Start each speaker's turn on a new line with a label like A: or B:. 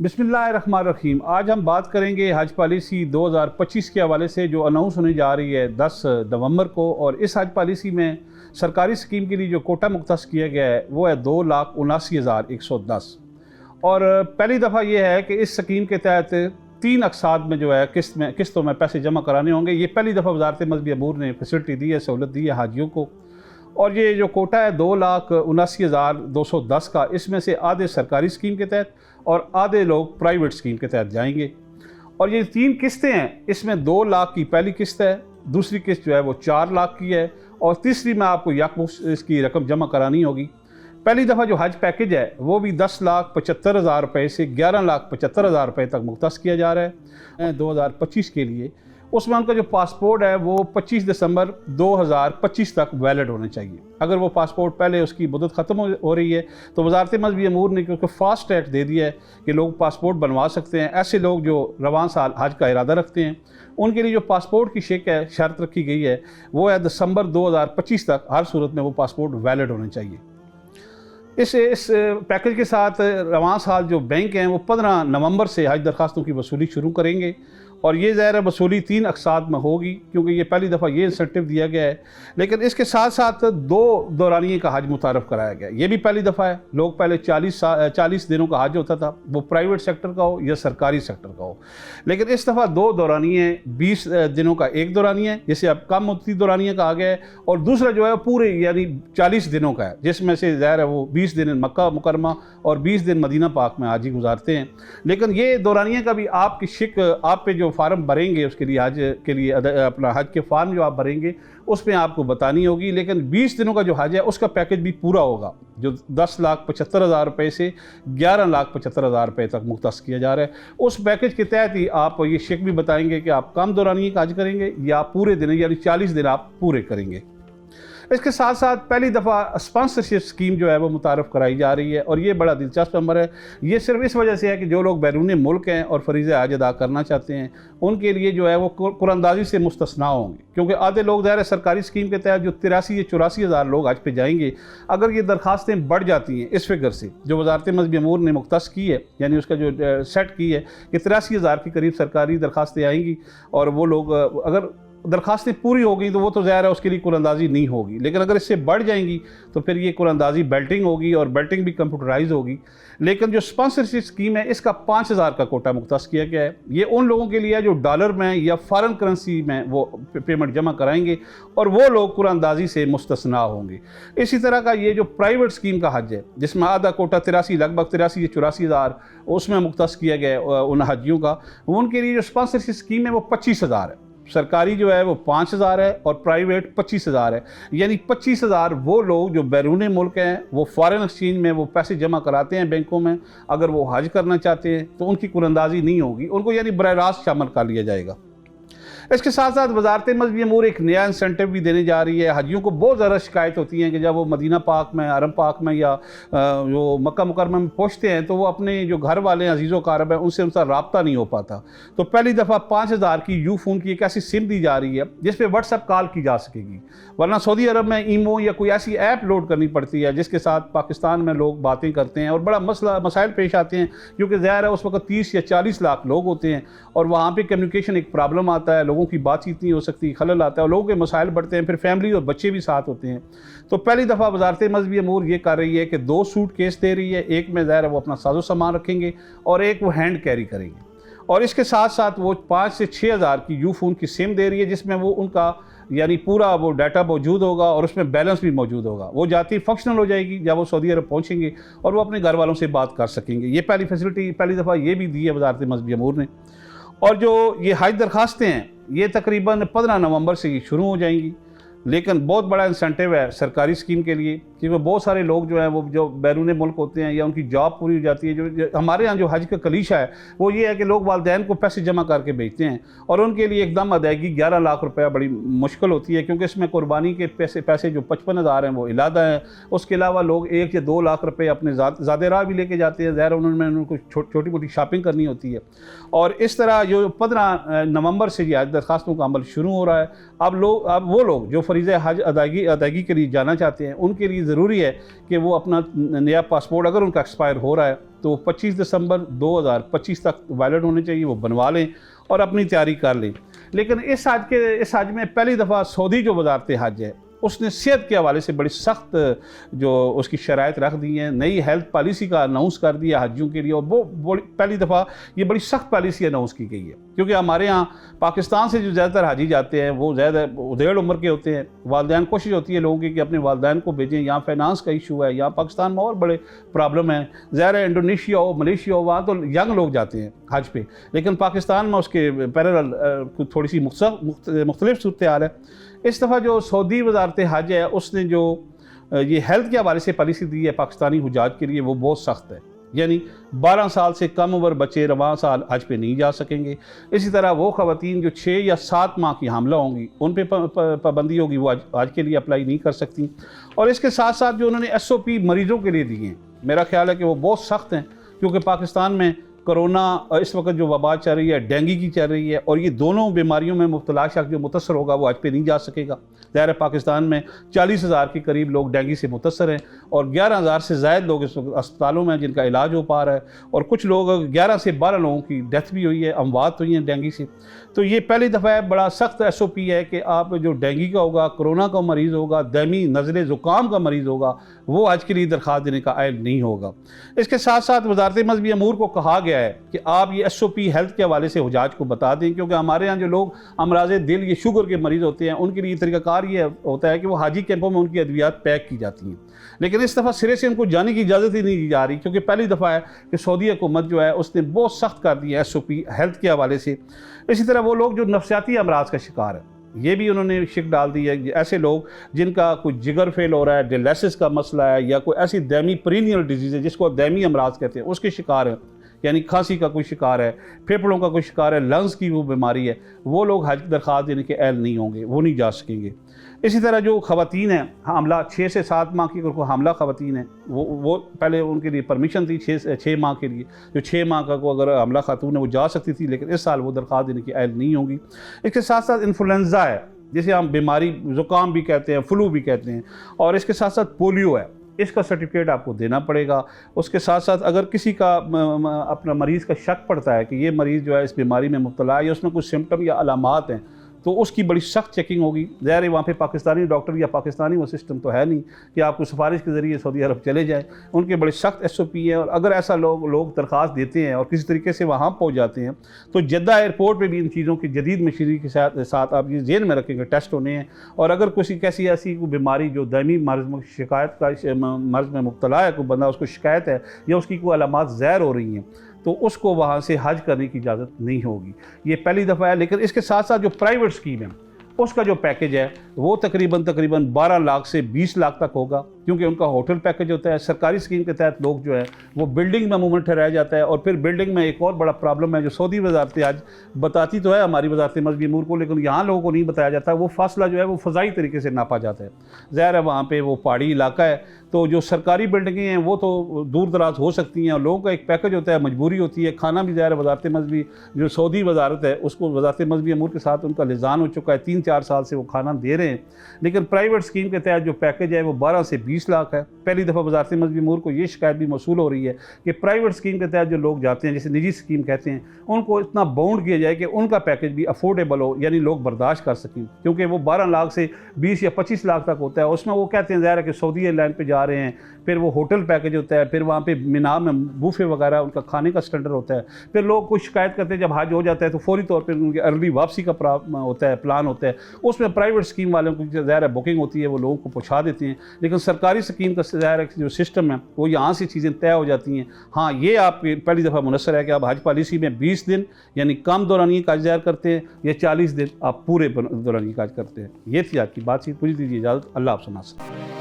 A: बिस्मिल्लाहिर्रहमानिर्रहीम। आज हम बात करेंगे हज पॉलिसी 2025 के हवाले से जो अनाउंस होने जा रही है 10 नवंबर को। और इस हज पॉलिसी में सरकारी स्कीम के लिए जो कोटा मुख्तस किया गया है वो है 2,79,110। और पहली दफ़ा ये है कि इस स्कीम के तहत 3 अक़साद में जो है किस्तों में पैसे जमा कराने होंगे। ये पहली दफ़ा वज़ारत मज़हबी अमूर ने फैसिलिटी दी है, सहूलत दी है हाजियों को। और ये जो कोटा है 2,79,210 का, इसमें से आधे सरकारी स्कीम के तहत और आधे लोग प्राइवेट स्कीम के तहत जाएंगे। और ये 3 किस्तें हैं, इसमें 2 लाख की पहली किस्त है, दूसरी किस्त जो है वो 4 लाख की है और तीसरी में आपको यकमुश्त इसकी रकम जमा करानी होगी। पहली दफ़ा जो हज पैकेज है वो भी 10,75,000 रुपये से 11,75,000 रुपये तक मुख्तस किया जा रहा है 2025 के लिए। उसमें उनका जो पासपोर्ट है वो 25 दिसंबर 2025 तक वैलिड होने चाहिए। अगर वो पासपोर्ट पहले उसकी मुद्दत ख़त्म हो रही है तो वज़ारत मज़हबी अमूर ने क्योंकि फ़ास्ट ट्रैक दे दिया है कि लोग पासपोर्ट बनवा सकते हैं। ऐसे लोग जो रवान साल हज का इरादा रखते हैं उनके लिए जो पासपोर्ट की शर्त रखी गई है वो है दिसंबर 2025 तक हर सूरत में वो पासपोर्ट वैलिड होने चाहिए। इस पैकेज के साथ रवां साल जो बैंक हैं वो 15 नवंबर से हज दरखास्तों की वसूली शुरू करेंगे और ये ज़ाहिर है वसूली 3 अक़साद में होगी क्योंकि ये पहली दफ़ा ये इंसेंटिव दिया गया है। लेकिन इसके साथ साथ 2 दौरानिए का हज मुतारफ़ कराया गया। ये भी पहली दफ़ा है। लोग पहले 40 दिनों का हज होता था, वो प्राइवेट सेक्टर का हो या सरकारी सेक्टर का हो। लेकिन इस दफ़ा 2 दौरानिए 20 दिनों का एक दौरानिया है जिसे अब कम मुद्दती दौरानिया कहा गया है और दूसरा जो है पूरे यानी 40 दिनों का है जिसमें से ज़ाहिर है वो 20 दिन मक्का मुकरमा और 20 दिन मदीना पाक में हाजी गुजारते हैं। लेकिन ये दौरानिया का भी आपकी शिक आप पे जो फार्म भरेंगे उसके लिए हज के लिए अपना हज के फार्म जो आप भरेंगे उसमें आपको बतानी होगी। लेकिन 20 दिनों का जो हज है उसका पैकेज भी पूरा होगा जो 10,75,000 रुपये से 11,75,000 रुपये तक मुख्तस किया जा रहा है। उस पैकेज के तहत ही आप ये शिक भी बताएंगे कि आप कम दौरानिए का हज करेंगे या पूरे दिन यानी 40 दिन आप पूरे करेंगे। इसके साथ साथ पहली दफ़ा स्पॉन्सरशिप स्कीम जो है वो मुतारफ़ कराई जा रही है और ये बड़ा दिलचस्प अमर है। ये सिर्फ इस वजह से है कि जो लोग बैरून मुल्क हैं और फ़रीज़ हज अदा करना चाहते हैं उनके लिए जो है वो कुरानंदाज़ी से मुस्तस्ना होंगे क्योंकि आधे लोग ज़ाहिर है सरकारी स्कीम के तहत जो 83 या 84 हज़ार लोग हज पे जाएंगे, अगर ये दरखास्तें बढ़ जाती हैं इस फिगर से जो वज़ारत मज़हबी अमूर ने मुख्तस की है यानी उसका जो सेट की है कि 83 हज़ार के करीब सरकारी दरखास्तें आएंगी और वो लोग अगर दरखास्तें पूरी हो गई तो वो तो ज़ाहिर है उसके लिए कुरानंदाज़ी नहीं होगी। लेकिन अगर इससे बढ़ जाएंगी तो फिर ये कुरानंदाज़ी बेल्टिंग होगी और बेल्टिंग भी कंप्यूटराइज होगी। लेकिन जो स्पॉन्सरशिप स्कीम है इसका 5,000 का कोटा मुख्तस किया गया है। ये उन लोगों के लिए है जो डॉलर में या फ़ॉरेन करेंसी में वो पेमेंट जमा कराएंगे और वो लोग कुरानंदाज़ी से मुस्तस्ना होंगे। इसी तरह का ये जो प्राइवेट स्कीम का हज है जिसमें आधा कोटा 83 लगभग 83 या 84 हज़ार उसमें मुख्तस किया गया है उन हजियों का, उनके लिए जो स्पॉन्सरशिप स्कीम है वो 25,000 है। सरकारी जो है वो 5,000 है और प्राइवेट 25,000 है। यानी 25,000 वो लोग जो बैरून मुल्क हैं वो फॉरेन एक्सचेंज में वो पैसे जमा कराते हैं बैंकों में, अगर वो हज करना चाहते हैं तो उनकी कुरानंदाज़ी नहीं होगी, उनको यानी बराह रास्त शामिल कर लिया जाएगा। इसके साथ साथ वज़ारत मज़हबी अमूर एक नया इंसेंटिव भी देने जा रही है। हजियों को बहुत ज़्यादा शिकायत होती है कि जब वो मदीना पाक में, हरम पाक में या जो मक्का मुकरमा में पहुँचते हैं तो वो अपने जो घर वाले अजीज़ व क़ारब हैं उनसे उनका रब्ता नहीं हो पाता। तो पहली दफ़ा 5,000 की यू फ़ोन की एक ऐसी सिम दी जा रही है जिस पर व्हाट्सएप कॉल की जा सकेगी, वरना सऊदी अरब में ईमो या कोई ऐसी ऐप लोड करनी पड़ती है जिसके साथ पाकिस्तान में लोग बातें करते हैं और बड़ा मसाइल पेश आते हैं क्योंकि ज़ाहिर है उस वक्त 30 या 40 लाख लोग होते हैं और वहाँ पर कम्युनिकेशन एक प्रॉब्लम आता है, लोगों की बातचीत नहीं हो सकती, खलल आता है और लोगों के मसाइल बढ़ते हैं, फिर फैमिली और बच्चे भी साथ होते हैं। तो पहली दफ़ा वज़ारत मज़हबी अमूर ये कर रही है कि 2 सूट केस दे रही है, एक में ज़ाहिर है वो अपना साजो सामान रखेंगे और एक वो हैंड कैरी करेंगे। और इसके साथ साथ वो 5 से 6 हज़ार की यू फ़ोन की सिम दे रही है जिसमें वो उनका यानी पूरा वो डाटा मौजूद होगा और उसमें बैलेंस भी मौजूद होगा। वो जाती फंक्शनल हो जाएगी जब वो सऊदी अरब पहुँचेंगे और वो अपने घर वालों से बात कर सकेंगे। ये पहली फैसिलिटी पहली दफ़ा ये भी दी है वज़ारत मज़हबी अमूर ने। और जो ये हज दरखास्तें हैं ये तकरीबन 15 नवंबर से ये शुरू हो जाएंगी। लेकिन बहुत बड़ा इंसेंटिव है सरकारी स्कीम के लिए क्योंकि बहुत सारे लोग जो हैं वो जो बैरून मुल्क होते हैं या उनकी जॉब पूरी हो जाती है। जो हमारे यहाँ जो हज का कलीशा है वो ये है कि लोग वालिदैन को पैसे जमा करके भेजते हैं और उनके लिए एकदम अदायगी 11 लाख रुपया बड़ी मुश्किल होती है क्योंकि इसमें कुर्बानी के पैसे जो 55,000 हैं वो इलादा हैं। उसके अलावा लोग 1 या 2 लाख रुपये अपने ज़ादे राह भी लेके जाते हैं, ज़ाहिर उन्होंने उनको छोटी मोटी शॉपिंग करनी होती है। और इस तरह जो 15 नवंबर से ये हज दरखास्तों का अमल शुरू हो रहा है। अब वो लोग जो फरीज़ हज अदायगी के लिए जाना चाहते हैं उनके लिए ज़रूरी है कि वो अपना नया पासपोर्ट अगर उनका एक्सपायर हो रहा है तो 25 दिसंबर 2025 तक वैलिड होने चाहिए, वो बनवा लें और अपनी तैयारी कर लें। लेकिन इस हज में पहली दफ़ा सऊदी जो वज़ारत हज है उसने सेहत के हवाले से बड़ी सख्त जो उसकी शराइत रख दी हैं, नई हेल्थ पॉलिसी का अनाउंस कर दिया हज्जों के लिए, और वो पहली दफ़ा ये बड़ी सख्त पॉलिसी अनाउंस की गई है। क्योंकि हमारे यहाँ पाकिस्तान से जो ज़्यादातर हाजी जाते हैं वो ज़्यादा उधेड़ उम्र के होते हैं, वालिदैन कोशिश होती है लोगों की कि अपने वालिदैन को भेजें, यहाँ फाइनेंस का इशू है, यहाँ पाकिस्तान में और बड़े प्रॉब्लम है, ज़ाहिर है इंडोनेशिया हो, मलेशिया हो, वहाँ तो यंग लोग जाते हैं हज पे, लेकिन पाकिस्तान में उसके पैरेलल थोड़ी सी मुख्तलिफ सूरत हाल है। इस दफ़ा जो सऊदी वज़ारत हज है उसने जो ये हेल्थ के हवाले से पॉलिसी दी है पाकिस्तानी हुजाज के लिए वो बहुत सख्त है, यानी 12 साल से कम उम्र बच्चे रवां साल हज पे नहीं जा सकेंगे। इसी तरह वो ख़वातीन जो 6 या 7 माह की हामला होंगी उन पे पाबंदी होगी, वो आज के लिए अप्लाई नहीं कर सकती। और इसके साथ साथ जो उन्होंने SOP मरीज़ों के लिए दिए हैं, मेरा ख्याल है कि वो बहुत सख्त हैं, क्योंकि पाकिस्तान में कोरोना इस वक्त जो वबा चल रही है, डेंगू की चल रही है, और ये दोनों बीमारियों में मुब्तला शख्स जो मुतासर होगा वो हज पे नहीं जा सकेगा। ज़ाहिर है पाकिस्तान में 40,000 के करीब लोग डेंगू से मुतासर हैं और 11,000 से ज़ायद लोग इस वक्त अस्पतालों में जिनका इलाज हो पा रहा है, और कुछ लोग 11 से 12 लोगों की डेथ भी हुई है, अमवात हुई हैं डेंगू से। तो ये पहली दफ़ा है, बड़ा सख्त SOP है कि आप जो डेंगू का होगा, कोरोना का मरीज़ होगा, दमी नज़ले ज़ुकाम का मरीज़ होगा, वो आज के लिए दरख्वास्त देने का अहल नहीं होगा। इसके साथ साथ वज़ारत मज़हबी अमूर को कहा गया है कि आप ये SOP हेल्थ के हवाले से हुजाज को बता दें, क्योंकि हमारे यहाँ जो लोग अमराज़ दिल, ये शुगर के मरीज़ होते हैं, उनके लिए तरीक़ाकार ये होता है कि वो हाजी कैंपों में उनकी अद्वियात पैक की जाती हैं, लेकिन इस दफ़ा सिरे से उनको जाने की इजाज़त ही नहीं दी जा रही, क्योंकि पहली दफ़ा है कि सऊदी हुकूमत जो है उसने बहुत सख्त कर दी है SOP हेल्थ के हवाले से। इसी तरह वो लोग जो नफसियाती अमराज का शिकार है, ये भी उन्होंने शिक डाल दी है। ऐसे लोग जिनका कोई जिगर फेल हो रहा है, डायलिसिस का मसला है, या कोई ऐसी दैमी पीरियड डिजीज़ है जिसको दैमी अमराज कहते हैं, उसके शिकार हैं, यानी खांसी का कोई शिकार है, फेफड़ों का कोई शिकार है, लंग्स की वो बीमारी है, वो लोग हज दरख्वास्त देने के अहल नहीं होंगे, वो नहीं जा सकेंगे। इसी तरह जो ख़वातीन हैं हामला 6 से 7 माह की, अगर कोई हामला ख़वातीन है वो पहले उनके लिए परमिशन थी 6 माह के लिए, जो 6 माह का को अगर हामला खातून है वो जा सकती थी, लेकिन इस साल वो दरख्वास्त देने की अहल नहीं होंगी। इसके साथ साथ इन्फ्लुएंज़ा है, जिसे हम बीमारी ज़ुकाम भी कहते हैं, फ्लू भी कहते हैं, और इसके साथ साथ पोलियो है, इसका सर्टिफिकेट आपको देना पड़ेगा। उसके साथ साथ अगर किसी का अपना मरीज़ का शक पड़ता है कि ये मरीज़ जो है इस बीमारी में मुब्तला है या उसमें कुछ सिम्टम या अलामात हैं, तो उसकी बड़ी सख्त चेकिंग होगी। ज़ाहिर है वहाँ पे पाकिस्तानी डॉक्टर या पाकिस्तानी वो सिस्टम तो है नहीं कि आपको सिफारिश के ज़रिए सऊदी अरब चले जाएँ, उनके बड़े सख्त SOP है। और अगर ऐसा लोग दरख्वास्त देते हैं और किसी तरीके से वहाँ पहुँच जाते हैं, तो जद्दा एयरपोर्ट पर भी इन चीज़ों की जदीद मशीनरी के साथ आप ये ज़हन में रखेंगे टेस्ट होने हैं। और अगर किसी कैसी ऐसी कोई बीमारी जो दायमी मर्ज़ में शिकायत का मर्ज़ में मुब्तला है, कोई बंदा उसको शिकायत है या उसकी कोई अलामात ज़ाहिर हो रही हैं, तो उसको वहाँ से हज करने की इजाज़त नहीं होगी। ये पहली दफ़ा है। लेकिन इसके साथ साथ जो प्राइवेट स्कीम है उसका जो पैकेज है वो तकरीबन 12 लाख से 20 लाख तक होगा, क्योंकि उनका होटल पैकेज होता है। सरकारी स्कीम के तहत लोग जो है वो बिल्डिंग में मूवमेंट रह जाता है। और फिर बिल्डिंग में एक और बड़ा प्रॉब्लम है जो सऊदी वज़ारत आज बताती तो है हमारी वज़ारत मज़हबी अमूर को, लेकिन यहाँ लोगों को नहीं बताया जाता। वो फासला जो है वो फ़ज़ाई तरीके से नापा जाता है। ज़ाहिर है वहाँ पर वो पहाड़ी इलाका है, तो जो सरकारी बिल्डिंगें हैं वो तो दूर दराज हो सकती हैं और लोगों का एक पैकेज होता है, मजबूरी होती है। खाना भी ज़ाहिर वज़ारत मज़हबी जो सऊदी वज़ारत है उसको वज़ारत मज़हबी अमूर के साथ उनका लिज़ान हो चुका है, 3-4 साल से वो खाना दे रहे हैं। लेकिन प्राइवेट स्कीम के तहत जो पैकेज है वो 12 से 20 लाख है। पहली दफ़ा वज़ारत मज़हबी अमूर को ये शिकायत भी मौसूल हो रही है कि प्राइवेट स्कीम के तहत जो लोग जाते हैं, जिसे निजी स्कीम कहते हैं, उनको इतना बाउंड किया जाए कि उनका पैकेज भी अफोर्डेबल हो, यानी लोग बर्दाश्त कर सकें। क्योंकि वो 12 लाख से 20 या 25 लाख तक होता है। उसमें वो कहते हैं ज़ाहिर है कि सऊदी एयरलाइन पर जा रहे हैं, फिर वो होटल पैकेज होता है, फिर वहाँ पे मीना में बूफे वगैरह उनका खाने का स्टैंडर्ड होता है। फिर लोग कुछ शिकायत करते हैं जब हज हो जाता है तो फौरी तौर पे उनकी अर्ली वापसी का होता है, प्लान होता है। उसमें प्राइवेट स्कीम वालों की ज़ाहिर है बुकिंग होती है, वो लोगों को पहुँचा देते हैं। लेकिन सरकारी स्कीम का ज़ाहिर है जो सिस्टम है वो यहाँ से चीज़ें तय हो जाती हैं। हाँ, ये आप पहली दफ़ा मुनस्सर है कि आप हज पॉलिसी में 20 दिन यानी कम दौरानिया काज ज़ाहिर करते हैं या 40 दिन आप पूरे दौरानिया काज करते हैं। ये थी आज की बातचीत। मुझे दीजिए इजाज़त। अल्लाह आप सुना।